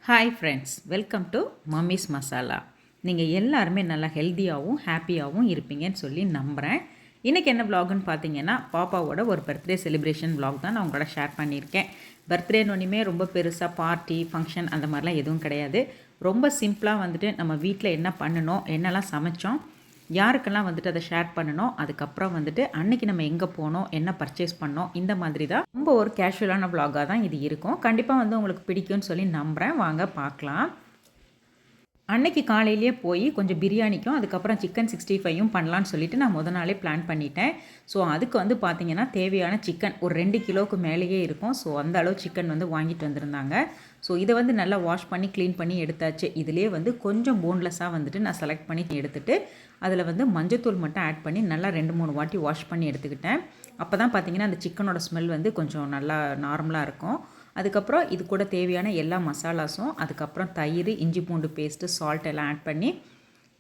Hi friends, welcome to mummy's masala. நீங்கள் எல்லாருமே நல்லா ஹெல்த்தியாகவும் ஹாப்பியாகவும் இருப்பீங்கன்னு சொல்லி நம்புகிறேன். இன்றைக்கி என்ன vlogன்னு பார்த்தீங்கன்னா, பாப்பாவோட ஒரு பர்த்டே செலிப்ரேஷன் vlog தான் நான் உங்களோட ஷேர் பண்ணியிருக்கேன். பர்த்டேன்னு ரொம்ப பெருசாக பார்ட்டி ஃபங்க்ஷன் அந்த மாதிரிலாம் எதுவும் கிடையாது. ரொம்ப சிம்பிளாக வந்துட்டு நம்ம வீட்டில் என்ன பண்ணணும், என்னெல்லாம் சமைச்சோம், யாருக்கெல்லாம் வந்துட்டு அதை ஷேர் பண்ணணும், அதுக்கப்புறம் வந்துட்டு அன்றைக்கி நம்ம எங்கே போனோம், என்ன பர்ச்சேஸ் பண்ணோம், இந்த மாதிரி தான் ரொம்ப ஒரு கேஷுவலான vlog-ஆக தான் இது இருக்கும். கண்டிப்பாக வந்து உங்களுக்கு பிடிக்கும்னு சொல்லி நம்புகிறேன். வாங்க பார்க்கலாம். அன்னைக்கு காலையிலேயே போய் கொஞ்சம் பிரியாணிக்கும் அதுக்கப்புறம் சிக்கன் 65யும் பண்ணலான்னு சொல்லிட்டு நான் முத நாளே பிளான் பண்ணிட்டேன். ஸோ அதுக்கு வந்து பார்த்திங்கன்னா தேவையான சிக்கன் ஒரு 2 கிலோவுக்கு மேலேயே இருக்கும். ஸோ அந்த அளவு சிக்கன் வந்து வாங்கிட்டு வந்திருந்தாங்க. ஸோ இதை வந்து நல்லா வாஷ் பண்ணி க்ளீன் பண்ணி எடுத்தாச்சு. இதிலே வந்து கொஞ்சம் போன்லெஸ்ஸாக வந்துட்டு நான் செலக்ட் பண்ணி எடுத்துகிட்டு அதில் வந்து மஞ்சத்தூள் மட்டும் ஆட் பண்ணி நல்லா 2-3 வாட்டி வாஷ் பண்ணி எடுத்துக்கிட்டேன். அப்போ தான் பார்த்திங்கன்னா அந்த சிக்கனோட ஸ்மெல் வந்து கொஞ்சம் நல்லா நார்மலாக இருக்கும். அதுக்கப்புறம் இது கூட தேவையான எல்லா மசாலாஸும், அதுக்கப்புறம் தயிர், இஞ்சி பூண்டு பேஸ்ட்டு, சால்ட் எல்லாம் ஆட் பண்ணி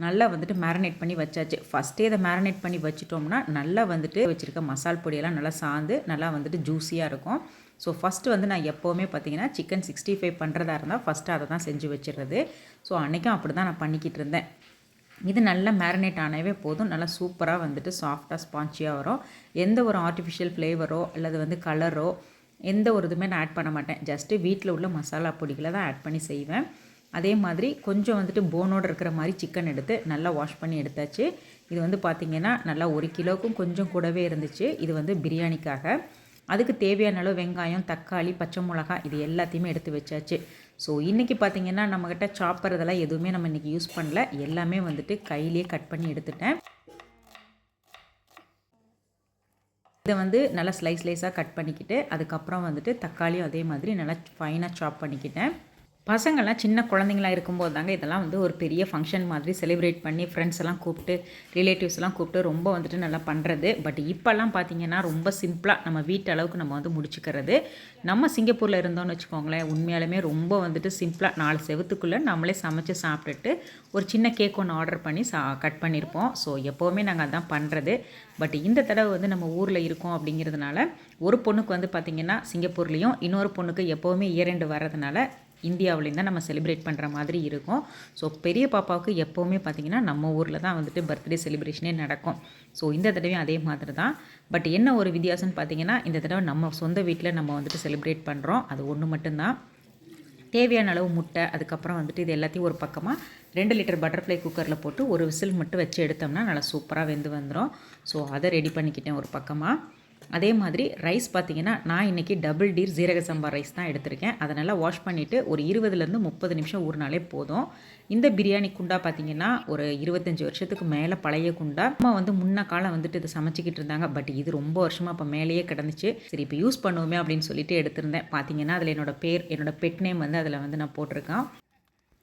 நல்லா வந்துட்டு மேரினேட் பண்ணி வச்சாச்சு. ஃபஸ்ட்டே இதை மேரினேட் பண்ணி வச்சிட்டோம்னா நல்லா வந்துட்டு வச்சுருக்க மசால் பொடியெல்லாம் நல்லா சாந்து நல்லா வந்துட்டு ஜூஸியாக இருக்கும். ஸோ ஃபஸ்ட்டு வந்து நான் எப்போவுமே பார்த்திங்கன்னா சிக்கன் 65 பண்ணுறதா இருந்தால் ஃபஸ்ட்டு அதை தான் செஞ்சு வச்சிடுறது. ஸோ அன்றைக்கும் அப்படி தான் நான் பண்ணிக்கிட்டு இருந்தேன். இது நல்லா மேரினேட் ஆனவே போதும். நல்லா சூப்பராக வந்துட்டு சாஃப்டாக ஸ்பான்ச்சியாக வரும். எந்த ஒரு ஆர்டிஃபிஷியல் ஃப்ளேவரோ அல்லது வந்து கலரோ எந்த ஒரு இதுவுமே நான் ஆட் பண்ண மாட்டேன். ஜஸ்ட்டு வீட்டில் உள்ள மசாலா பொடிகளை தான் ஆட் பண்ணி செய்வேன். அதே மாதிரி கொஞ்சம் வந்துட்டு போனோடு இருக்கிற மாதிரி சிக்கன் எடுத்து நல்லா வாஷ் பண்ணி எடுத்தாச்சு. இது வந்து பார்த்திங்கன்னா நல்லா 1 கிலோவுக்கும் கொஞ்சம் கூடவே இருந்துச்சு. இது வந்து பிரியாணிக்காக. அதுக்கு தேவையான அளவு வெங்காயம், தக்காளி, பச்சை மிளகாய் இது எல்லாத்தையுமே எடுத்து வச்சாச்சு. ஸோ இன்றைக்கி பார்த்திங்கன்னா நம்மக்கிட்ட சாப்பர் இதெல்லாம் எதுவுமே நம்ம இன்றைக்கி யூஸ் பண்ணல. எல்லாமே வந்துட்டு கையிலே கட் பண்ணி எடுத்துட்டேன். இதை வந்து நல்லா ஸ்லைஸாக கட் பண்ணிக்கிட்டு அதுக்கப்புறம் வந்துட்டு தக்காளியும் அதே மாதிரி நல்லா ஃபைனாக சாப் பண்ணிக்கிட்டேன். பசங்கள்லாம் சின்ன குழந்தைங்களாக இருக்கும்போது தாங்க இதெல்லாம் வந்து ஒரு பெரிய ஃபங்க்ஷன் மாதிரி செலிப்ரேட் பண்ணி ஃப்ரெண்ட்ஸ் எல்லாம் கூப்பிட்டு ரிலேட்டிவ்ஸ்லாம் கூப்பிட்டு ரொம்ப வந்துட்டு நல்லா பண்ணுறது. பட் இப்போல்லாம் பார்த்திங்கன்னா ரொம்ப சிம்பிளாக நம்ம வீட்டு அளவுக்கு நம்ம வந்து முடிச்சுக்கிறது. நம்ம சிங்கப்பூரில் இருந்தோம்னு வச்சுக்கோங்களேன், உண்மையாலுமே ரொம்ப வந்துட்டு சிம்பிளாக 4 செவத்துக்குள்ளே நம்மளே சமைச்சு சாப்பிட்டுட்டு ஒரு சின்ன கேக் ஒன்று ஆர்டர் பண்ணி கட் பண்ணியிருப்போம். ஸோ எப்போவுமே நாங்கள் அதான் பண்ணுறது. பட் இந்த தடவை வந்து நம்ம ஊரில் இருக்கோம் அப்படிங்கிறதுனால ஒரு பொண்ணுக்கு வந்து பார்த்திங்கன்னா சிங்கப்பூர்லேயும், இன்னொரு பொண்ணுக்கு எப்போவுமே இயர் எண்டு வர்றதுனால இந்தியாவிலேயும் தான் நம்ம செலிப்ரேட் பண்ணுற மாதிரி இருக்கும். ஸோ பெரிய பாப்பாவுக்கு எப்போவுமே பார்த்திங்கன்னா நம்ம ஊரில் தான் வந்துட்டு பர்த்டே செலிப்ரேஷனே நடக்கும். ஸோ இந்த தடவையும் அதே மாதிரி தான். பட் என்ன ஒரு வித்தியாசம்னு பார்த்திங்கன்னா இந்த தடவை நம்ம சொந்த வீட்டில் நம்ம வந்துட்டு செலிப்ரேட் பண்ணுறோம். அது ஒன்று மட்டும்தான். தேவையான அளவு முட்டை, அதுக்கப்புறம் வந்துட்டு இது எல்லாத்தையும் ஒரு பக்கமாக 2 லிட்டர் பட்டர்ஃப்ளை குக்கரில் போட்டு ஒரு விசில் மட்டும் வச்சு எடுத்தோம்னா நல்லா சூப்பராக வெந்து வந்துடும். ஸோ அதை ரெடி பண்ணிக்கிட்டேன் ஒரு பக்கமாக. அதே மாதிரி ரைஸ் பார்த்திங்கன்னா நான் இன்றைக்கி டபுள் டீர் ஜீரக சம்பா ரைஸ் தான் எடுத்திருக்கேன். அதை நல்லா வாஷ் பண்ணிவிட்டு ஒரு 20லேருந்து 30 நிமிஷம் ஊறினாலே போதும். இந்த பிரியாணி குண்டா பார்த்திங்கன்னா ஒரு 25 வருஷத்துக்கு மேலே பழைய குண்டா. அம்மா வந்து முன்ன காலம் வந்துட்டு இதை சமைச்சிக்கிட்டு இருந்தாங்க. பட் இது ரொம்ப வருஷமாக இப்போ மேலேயே கிடந்துச்சு. சரி இப்போ யூஸ் பண்ணுவோமே அப்படின்னு சொல்லிட்டு எடுத்திருந்தேன். பார்த்திங்கன்னா அதில் என்னோட பெட் நேம் வந்து அதில் வந்து நான் போட்டிருக்கேன்.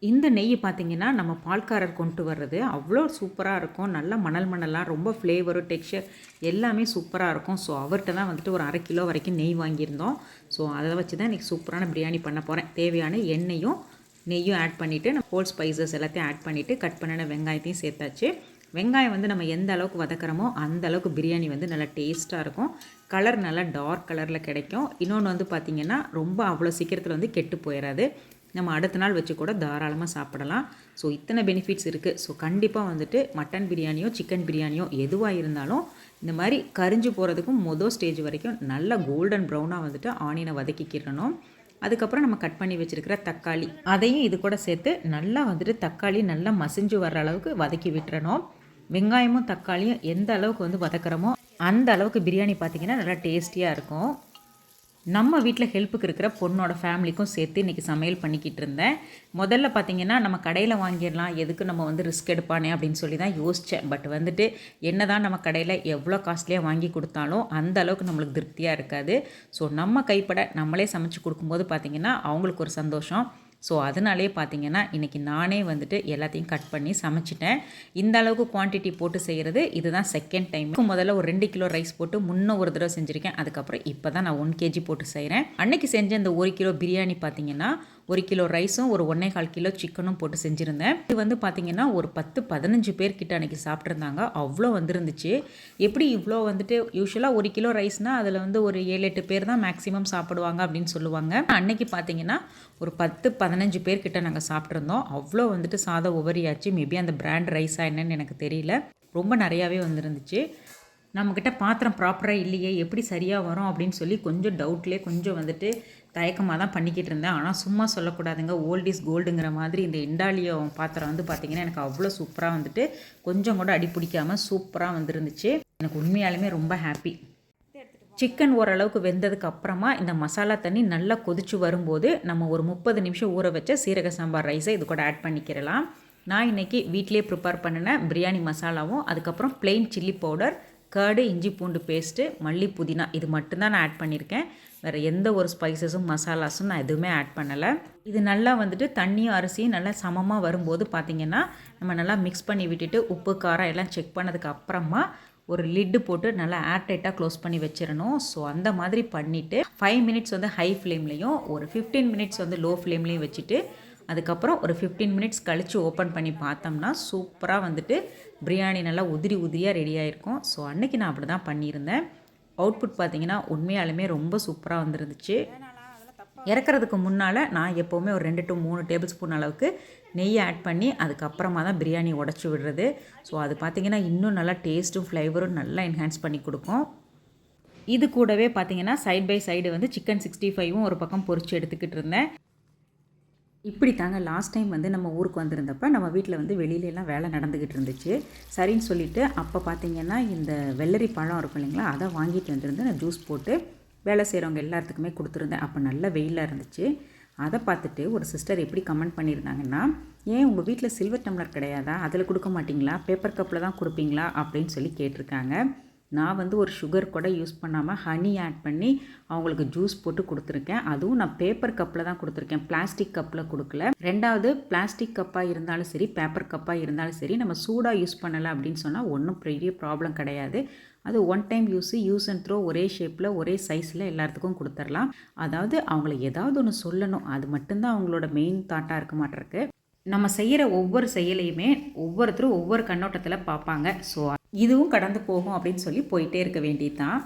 இந்த நெய் பார்த்திங்கன்னா நம்ம பால்காரர் கொண்டு வர்றது அவ்வளோ சூப்பராக இருக்கும். நல்லா மணலாக ரொம்ப ஃப்ளேவரும் டெக்ஸ்சர் எல்லாமே சூப்பராக இருக்கும். ஸோ அவர்கிட்ட தான் வந்துட்டு ஒரு 1/2 கிலோ வரைக்கும் நெய் வாங்கியிருந்தோம். ஸோ அதை வச்சு தான் இன்றைக்கி சூப்பரான பிரியாணி பண்ண போகிறேன். தேவையான எண்ணெயும் நெய்யும் ஆட் பண்ணிவிட்டு நான் ஹோல் ஸ்பைசஸ் எல்லாத்தையும் ஆட் பண்ணிவிட்டு கட் பண்ணின வெங்காயத்தையும் சேர்த்தாச்சு. வெங்காயம் வந்து நம்ம எந்த அளவுக்கு வதக்கிறோமோ அந்த அளவுக்கு பிரியாணி வந்து நல்லா டேஸ்ட்டாக இருக்கும். கலர் நல்லா டார்க் கலரில் கிடைக்கும். இன்னொன்று வந்து பார்த்திங்கன்னா ரொம்ப அவ்வளோ சீக்கிரத்தில் வந்து கெட்டு போயிடாது. நம்ம அடுத்த நாள் வச்சு கூட தாராளமாக சாப்பிடலாம். ஸோ இத்தனை பெனிஃபிட்ஸ் இருக்குது. ஸோ கண்டிப்பாக வந்துட்டு மட்டன் பிரியாணியோ சிக்கன் பிரியாணியோ எதுவாக இருந்தாலும் இந்த மாதிரி கரிஞ்சு போகிறதுக்கும் ஸ்டேஜ் வரைக்கும் நல்லா கோல்டன் ப்ரௌனாக வந்துட்டு ஆனியனை வதக்கிக்கிறணும். அதுக்கப்புறம் நம்ம கட் பண்ணி வச்சுருக்கிற தக்காளி அதையும் இது கூட சேர்த்து நல்லா வந்துட்டு தக்காளி நல்லா மசிஞ்சு வர்ற அளவுக்கு வதக்கி விட்டுறணும். வெங்காயமும் தக்காளியும் எந்த அளவுக்கு வந்து வதக்கிறோமோ அந்த அளவுக்கு பிரியாணி பார்த்திங்கன்னா நல்லா டேஸ்டியாக இருக்கும். நம்ம வீட்டில் ஹெல்ப்புக்கு இருக்கிற பொண்ணோட ஃபேமிலிக்கும் சேர்த்து இன்றைக்கி சமையல் பண்ணிக்கிட்டு இருந்தேன். முதல்ல பார்த்திங்கன்னா நம்ம கடையில் வாங்கிடலாம், எதுக்கு நம்ம வந்து ரிஸ்க் எடுப்பானே அப்படின்னு சொல்லி தான் யோசித்தேன். பட் வந்துட்டு என்ன தான் நம்ம கடையில் எவ்வளோ காஸ்ட்லியாக வாங்கி கொடுத்தாலும் அந்த அளவுக்கு நம்மளுக்கு திருப்தியாக இருக்காது. ஸோ நம்ம கைப்பட நம்மளே சமைச்சு கொடுக்கும்போது பார்த்திங்கன்னா அவங்களுக்கு ஒரு சந்தோஷம். ஸோ அதனாலே பார்த்திங்கன்னா இன்றைக்கி நானே வந்துட்டு எல்லாத்தையும் கட் பண்ணி சமைச்சிட்டேன். இந்த அளவுக்கு குவான்டிட்டி போட்டு செய்கிறது இதுதான் செகண்ட் டைம். முதல்ல ஒரு 2 கிலோ ரைஸ் போட்டு முன்ன ஒரு தடவை செஞ்சுருக்கேன். அதுக்கப்புறம் இப்போ தான் நான் 1 kg போட்டு செய்கிறேன். அன்றைக்கி செஞ்ச இந்த 1 கிலோ பிரியாணி பார்த்திங்கன்னா 1 கிலோ ரைஸும் ஒரு 1.25 கிலோ சிக்கனும் போட்டு செஞ்சுருந்தேன். இது வந்து பார்த்திங்கன்னா ஒரு 10-15 பேர்கிட்ட அன்றைக்கி சாப்பிட்ருந்தாங்க. அவ்வளோ வந்துருந்துச்சு. எப்படி இவ்வளோ வந்துட்டு யூஸ்வலாக 1 கிலோ ரைஸ்னால் அதில் வந்து ஒரு 7-8 பேர் தான் மேக்ஸிமம் சாப்பிடுவாங்க அப்படின்னு சொல்லுவாங்க. அன்றைக்கி பார்த்திங்கன்னா ஒரு 10 15 பேர்கிட்ட நாங்கள் சாப்பிட்ருந்தோம். அவ்வளோ வந்துட்டு சாதம் உபரியாச்சு. மேபி அந்த பிராண்ட் ரைஸா என்னன்னு எனக்கு தெரியல. ரொம்ப நிறையாவே வந்துருந்துச்சு. நம்மக்கிட்ட பாத்திரம் ப்ராப்பராக இல்லையே, எப்படி சரியாக வரும் அப்படின்னு சொல்லி கொஞ்சம் டவுட்லேயே கொஞ்சம் வந்துட்டு தயக்கமாக தான் பண்ணிக்கிட்டு இருந்தேன். ஆனால் சும்மா சொல்லக்கூடாதுங்க, ஓல்ட் இஸ் கோல்டுங்கிற மாதிரி இந்த இண்டாலியம் பாத்திரம் வந்து பார்த்திங்கன்னா எனக்கு அவ்வளோ சூப்பராக வந்துட்டு கொஞ்சம் கூட அடி பிடிக்காமல் சூப்பராக வந்துருந்துச்சு. எனக்கு உண்மையாலுமே ரொம்ப ஹாப்பி. சிக்கன் ஓரளவுக்கு வெந்ததுக்கு அப்புறமா இந்த மசாலா தண்ணி நல்லா கொதிச்சு வரும்போது நம்ம ஒரு 30 நிமிஷம் ஊற வச்ச சீரக சாம்பார் ரைஸை இது கூட ஆட் பண்ணிக்கிறலாம். நான் இன்றைக்கி வீட்டிலே ப்ரிப்பேர் பண்ணின பிரியாணி மசாலாவும் அதுக்கப்புறம் பிளெயின் சில்லி பவுடர், கர்டு, இஞ்சி பூண்டு பேஸ்ட்டு, மல்லி புதினா இது மட்டும்தான் நான் ஆட் பண்ணியிருக்கேன். வேறு எந்த ஒரு ஸ்பைசஸும் மசாலாஸும் நான் எதுவுமே ஆட் பண்ணலை. இது நல்லா வந்துட்டு தண்ணியும் அரிசியும் நல்லா சமமாக வரும்போது பார்த்திங்கன்னா நம்ம நல்லா மிக்ஸ் பண்ணி விட்டுட்டு உப்பு காரம் எல்லாம் செக் பண்ணதுக்கு அப்புறமா ஒரு லிட்டு போட்டு நல்லா ஏர்டைட்டாக க்ளோஸ் பண்ணி வச்சிடணும். ஸோ அந்த மாதிரி பண்ணிவிட்டு 5 மினிட்ஸ் வந்து ஹை ஃப்ளேம்லேயும் ஒரு 15 மினிட்ஸ் வந்து லோ ஃப்ளேம்லேயும் வச்சுட்டு அதுக்கப்புறம் ஒரு 15 மினிட்ஸ் கழித்து ஓப்பன் பண்ணி பார்த்தோம்னா சூப்பராக வந்துட்டு பிரியாணி நல்லா உதிரி உதிரியாக ரெடி ஆகிருக்கும். ஸோ அன்றைக்கி நான் அப்படி தான் பண்ணியிருந்தேன். அவுட்புட் பார்த்திங்கன்னா உண்மையாலுமே ரொம்ப சூப்பராக வந்துருந்துச்சு. இறக்குறதுக்கு முன்னால் நான் எப்போவுமே ஒரு 2 to 3 டேபிள் ஸ்பூன் அளவுக்கு நெய் ஆட் பண்ணி அதுக்கப்புறமா தான் பிரியாணி உடச்சி விடுறது. ஸோ அது பார்த்திங்கன்னா இன்னும் நல்லா டேஸ்ட்டும் ஃப்ளேவரும் நல்லா என்ஹான்ஸ் பண்ணி கொடுக்கும். இது கூடவே பார்த்திங்கன்னா சைட் பை சைடு வந்து சிக்கன் 65ம் ஒரு பக்கம் பொரிச்சு எடுத்துக்கிட்டு இருந்தேன். இப்படி தாங்க லாஸ்ட் டைம் வந்து நம்ம ஊருக்கு வந்திருந்தப்போ நம்ம வீட்டில் வந்து வெளியிலலாம் வேலை நடந்துக்கிட்டு இருந்துச்சு. சரின்னு சொல்லிவிட்டு அப்போ பார்த்திங்கன்னா இந்த வெள்ளரி பழம் இருக்கும் இல்லைங்களா, அதை வாங்கிட்டு வந்துருந்து நான் ஜூஸ் போட்டு வேலை செய்கிறவங்க எல்லாத்துக்குமே கொடுத்துருந்தேன். அப்போ நல்ல வெயிலாக இருந்துச்சு. அதை பார்த்துட்டு ஒரு சிஸ்டர் எப்படி கமெண்ட் பண்ணியிருந்தாங்கன்னா, ஏன் உங்கள் வீட்டில் சில்வர் டம்ளர் கிடையாதா, அதில் கொடுக்க மாட்டிங்களா, பேப்பர் கப்பில் தான் கொடுப்பீங்களா அப்படின்னு சொல்லி கேட்டிருக்காங்க. நான் வந்து ஒரு சுகர் கூட யூஸ் பண்ணாமல் ஹனி ஆட் பண்ணி அவங்களுக்கு ஜூஸ் போட்டு கொடுத்துருக்கேன். அதுவும் நான் பேப்பர் கப்பில் தான் கொடுத்துருக்கேன், பிளாஸ்டிக் கப்பில் கொடுக்கல. ரெண்டாவது, பிளாஸ்டிக் கப்பாக இருந்தாலும் சரி பேப்பர் கப்பாக இருந்தாலும் சரி நம்ம சூடாக யூஸ் பண்ணலை அப்படின்னு சொன்னால் ஒன்றும் பெரிய ப்ராப்ளம் கிடையாது. அது one time use and throw, ஒரே ஷேப்பில் ஒரே சைஸில் எல்லாத்துக்கும் கொடுத்துடலாம். அதாவது அவங்கள ஏதாவது ஒன்று சொல்லணும், அது மட்டும்தான் அவங்களோட மெயின் தாட்டாக இருக்க மாட்டிருக்கு. நம்ம செய்கிற ஒவ்வொரு செயலையுமே ஒவ்வொருத்தரும் ஒவ்வொரு கண்ணோட்டத்தில் பார்ப்பாங்க. ஸோ இதுவும் கடந்து போகும் அப்படின்னு சொல்லி போயிட்டே இருக்க வேண்டியது தான்.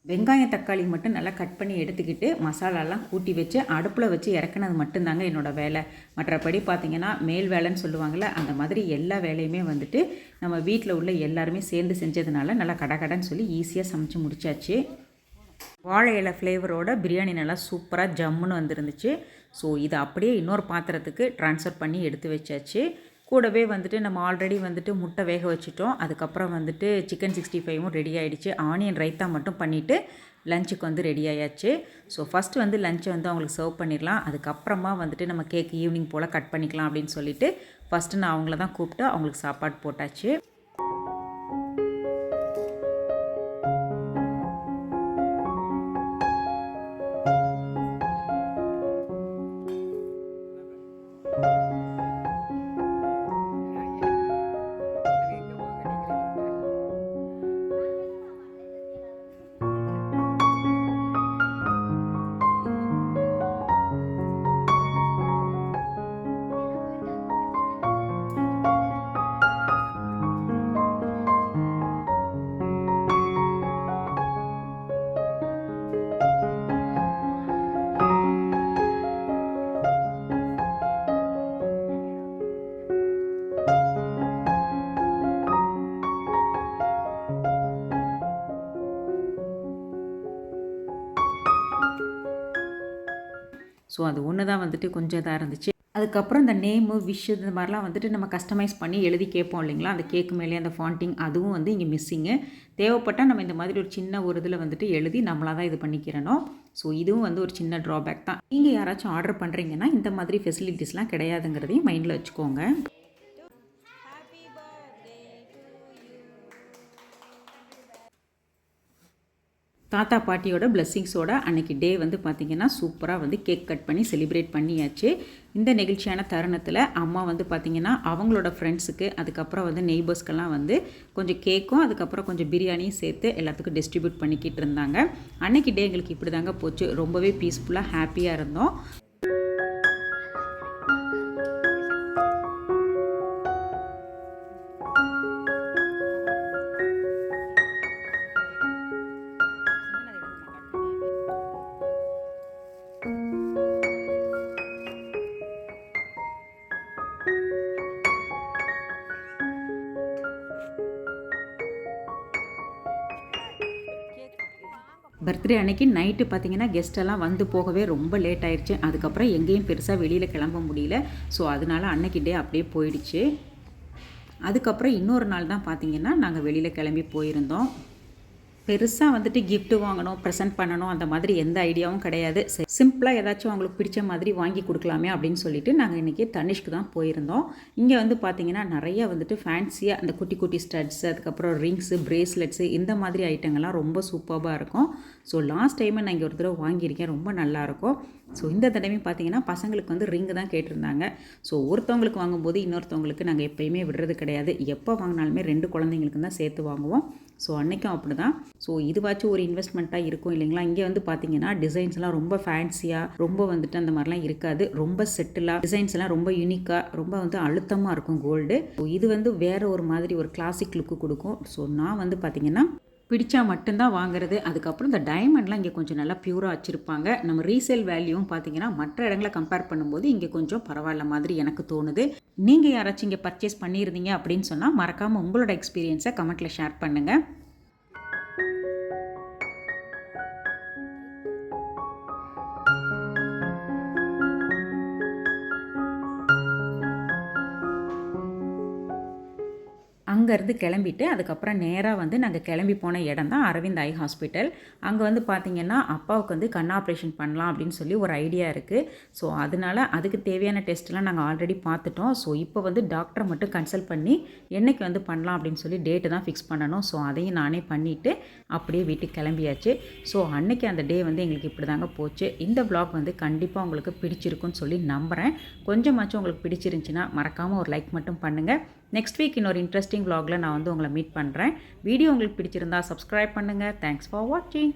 வெங்காயம் தக்காளி மட்டும் நல்லா கட் பண்ணி எடுத்துக்கிட்டு மசாலாலாம் கூட்டி வச்சு அடுப்பில் வச்சு இறக்குனது மட்டும்தாங்க என்னோடய வேலை. மற்றபடி பார்த்திங்கன்னா மேல் வேலைன்னு சொல்லுவாங்கள்ல, அந்த மாதிரி எல்லா வேலையுமே வந்துட்டு நம்ம வீட்டில் உள்ள எல்லாருமே சேர்ந்து செஞ்சதுனால நல்லா கடகடன்னு சொல்லி ஈஸியாக சமைச்சு முடிச்சாச்சு. வாழை இலை ஃப்ளேவரோட பிரியாணி நல்லா சூப்பராக ஜம்முன்னு வந்துருந்துச்சு. ஸோ இதை அப்படியே இன்னொரு பாத்திரத்துக்கு ட்ரான்ஸ்ஃபர் பண்ணி எடுத்து வச்சாச்சு. கூடவே வந்துட்டு நம்ம ஆல்ரெடி வந்துட்டு முட்டை வேக வச்சுட்டோம். அதுக்கப்புறம் வந்துட்டு சிக்கன் 65ம் ரெடி ஆகிடுச்சு. ஆனியன் ரைத்தா மட்டும் பண்ணிவிட்டு லஞ்சுக்கு வந்து ரெடி ஆயாச்சு. ஸோ ஃபஸ்ட்டு வந்து லஞ்சை வந்து அவங்களுக்கு சர்வ் பண்ணிடலாம். அதுக்கப்புறமா வந்துட்டு நம்ம கேக் ஈவினிங் போல் கட் பண்ணிக்கலாம் அப்படின்னு சொல்லிவிட்டு ஃபஸ்ட்டு நான் அவங்கள தான் கூப்பிட்டு அவங்களுக்கு சாப்பாடு போட்டாச்சு. ஸோ அது ஒன்று தான் வந்துட்டு கொஞ்சம் இதாக இருந்துச்சு. அதுக்கப்புறம் இந்த நேமு, விஷ் இந்த மாதிரிலாம் வந்துட்டு நம்ம கஸ்டமைஸ் பண்ணி எழுதி கேட்போம் இல்லைங்களா, அந்த கேக்கு மேலே அந்த ஃபாண்டிங் அதுவும் வந்து இங்கே மிஸ்ஸிங்கு. தேவைப்பட்டால் நம்ம இந்த மாதிரி ஒரு சின்ன ஒரு இதில் வந்துட்டு எழுதி நம்மளாக தான் இது பண்ணிக்கிறணும். ஸோ இதுவும் வந்து ஒரு சின்ன ட்ராபேக் தான். நீங்கள் யாராச்சும் ஆர்டர் பண்ணுறீங்கன்னா இந்த மாதிரி ஃபெசிலிட்டிஸ்லாம் கிடையாதுங்கிறதையும் மைண்டில் வச்சுக்கோங்க. தாத்தா பாட்டியோட பிளெஸ்ஸிங்ஸோட அன்றைக்கி டே வந்து பார்த்திங்கன்னா சூப்பராக வந்து கேக் கட் பண்ணி செலிப்ரேட் பண்ணியாச்சு. இந்த நெகிழ்ச்சியான தருணத்தில் அம்மா வந்து பார்த்திங்கன்னா அவங்களோட ஃப்ரெண்ட்ஸுக்கு அதுக்கப்புறம் வந்து நெய்பர்ஸ்க்கெல்லாம் வந்து கொஞ்சம் கேக்கும் அதுக்கப்புறம் கொஞ்சம் பிரியாணியும் சேர்த்து எல்லாத்துக்கும் டிஸ்ட்ரிபியூட் பண்ணிக்கிட்டு இருந்தாங்க. அன்றைக்கி டே எங்களுக்கு இப்படி தாங்க போச்சு. ரொம்பவே பீஸ்ஃபுல்லாக ஹாப்பியாக இருந்தோம். பர்த்டே அன்னைக்கு நைட்டு பார்த்திங்கன்னா கெஸ்ட்டெல்லாம் வந்து போகவே ரொம்ப லேட் ஆயிடுச்சு. அதுக்கப்புறம் எங்கேயும் பெருசாக வெளியில் கிளம்ப முடியல. ஸோ அதனால் அன்னைக்கு டே அப்படியே போயிடுச்சு. அதுக்கப்புறம் இன்னொரு நாள் தான் பார்த்திங்கன்னா நாங்கள் வெளியில் கிளம்பி போயிருந்தோம். பெருசாக வந்துட்டு கிஃப்ட்டு வாங்கணும், ப்ரெசென்ட் பண்ணணும் அந்த மாதிரி எந்த ஐடியாவும் கிடையாது. சிம்பிளாக ஏதாச்சும் அவங்களுக்கு பிடிச்ச மாதிரி வாங்கி கொடுக்கலாமே அப்படின்னு சொல்லிட்டு நாங்கள் இன்றைக்கி தனிஷ்க்கு தான் போயிருந்தோம். இங்கே வந்து பார்த்திங்கன்னா நிறைய வந்துட்டு ஃபேன்சியாக அந்த குட்டி குட்டி ஸ்டட்ஸ், அதுக்கப்புறம் ரிங்ஸு, பிரேஸ்லெட்ஸு இந்த மாதிரி ஐட்டங்கள்லாம் ரொம்ப சூப்பராக இருக்கும். ஸோ லாஸ்ட் டைமே நான் இங்கே ஒரு தடவை வாங்கியிருக்கேன், ரொம்ப நல்லாயிருக்கும். ஸோ இந்த தடவையும் பார்த்திங்கன்னா பசங்களுக்கு வந்து ரிங்கு தான் கேட்டிருந்தாங்க. ஸோ ஒருத்தவங்களுக்கு வாங்கும்போது இன்னொருத்தவங்களுக்கு நாங்கள் எப்போயுமே விடுறது கிடையாது. எப்போ வாங்கினாலுமே 2 குழந்தைங்களுக்கு தான் சேர்த்து வாங்குவோம். ஸோ அன்றைக்கும் அப்படி தான். ஸோ இதுவாச்சும் ஒரு இன்வெஸ்ட்மெண்ட்டாக இருக்கும் இல்லைங்களா. இங்கே வந்து பார்த்தீங்கன்னா டிசைன்ஸ்லாம் ரொம்ப ஃபேன்சியாக, ரொம்ப வந்துட்டு அந்த மாதிரிலாம் இருக்காது. ரொம்ப செட்டிலாக டிசைன்ஸ் எல்லாம் ரொம்ப யூனிக்காக, ரொம்ப வந்து அழுத்தமாக இருக்கும் கோல்டு. ஸோ இது வந்து வேறு ஒரு மாதிரி ஒரு கிளாசிக் லுக்கு கொடுக்கும். ஸோ நான் வந்து பார்த்திங்கன்னா பிடிச்சா மட்டும்தான் வாங்குறது. அதுக்கப்புறம் இந்த டைமண்ட்லாம் இங்கே கொஞ்சம் நல்லா பியூராக வச்சுருப்பாங்க. நம்ம ரீசேல் வேல்யூவும் பார்த்தீங்கன்னா மற்ற இடங்களை கம்பேர் பண்ணும்போது இங்கே கொஞ்சம் பரவாயில்ல மாதிரி எனக்கு தோணுது. நீங்கள் யாராச்சும் இங்கே பர்ச்சேஸ் பண்ணியிருந்தீங்க அப்படின்னு சொன்னால் மறக்காமல் உங்களோட எக்ஸ்பீரியன்ஸை கமெண்ட்டில் ஷேர் பண்ணுங்கள். அங்கேருந்து கிளம்பிட்டு அதுக்கப்புறம் நேராக வந்து நாங்கள் கிளம்பி போன இடம் தான் அரவிந்த் ஐ ஹாஸ்பிட்டல். அங்கே வந்து பார்த்திங்கன்னா அப்பாவுக்கு வந்து கண் ஆப்ரேஷன் பண்ணலாம் அப்படின்னு சொல்லி ஒரு ஐடியா இருக்குது. ஸோ அதனால் அதுக்கு தேவையான டெஸ்ட்லாம் நாங்கள் ஆல்ரெடி பார்த்துட்டோம். ஸோ இப்போ வந்து டாக்டரை மட்டும் கன்சல்ட் பண்ணி என்றைக்கு வந்து பண்ணலாம் அப்படின்னு சொல்லி டேட்டு தான் ஃபிக்ஸ் பண்ணணும். ஸோ அதையும் நானே பண்ணிவிட்டு அப்படியே வீட்டுக்கு கிளம்பியாச்சு. ஸோ அன்றைக்கி அந்த டே வந்து எங்களுக்கு இப்படி தாங்க போச்சு. இந்த வ்ளாக் வந்து கண்டிப்பாக உங்களுக்கு பிடிச்சிருக்குன்னு சொல்லி நம்புகிறேன். கொஞ்சமாச்சும் உங்களுக்கு பிடிச்சிருந்துச்சின்னா மறக்காமல் ஒரு லைக் மட்டும் பண்ணுங்கள். நெக்ஸ்ட் வீக் இன்னொரு இன்ட்ரெஸ்டிங் vlogல நான் வந்து உங்களை மீட் பண்ணுறேன். வீடியோ உங்களுக்கு பிடிச்சிருந்தா சப்ஸ்கிரைப் பண்ணுங்கள். தேங்க்ஸ் ஃபார் வாட்சிங்.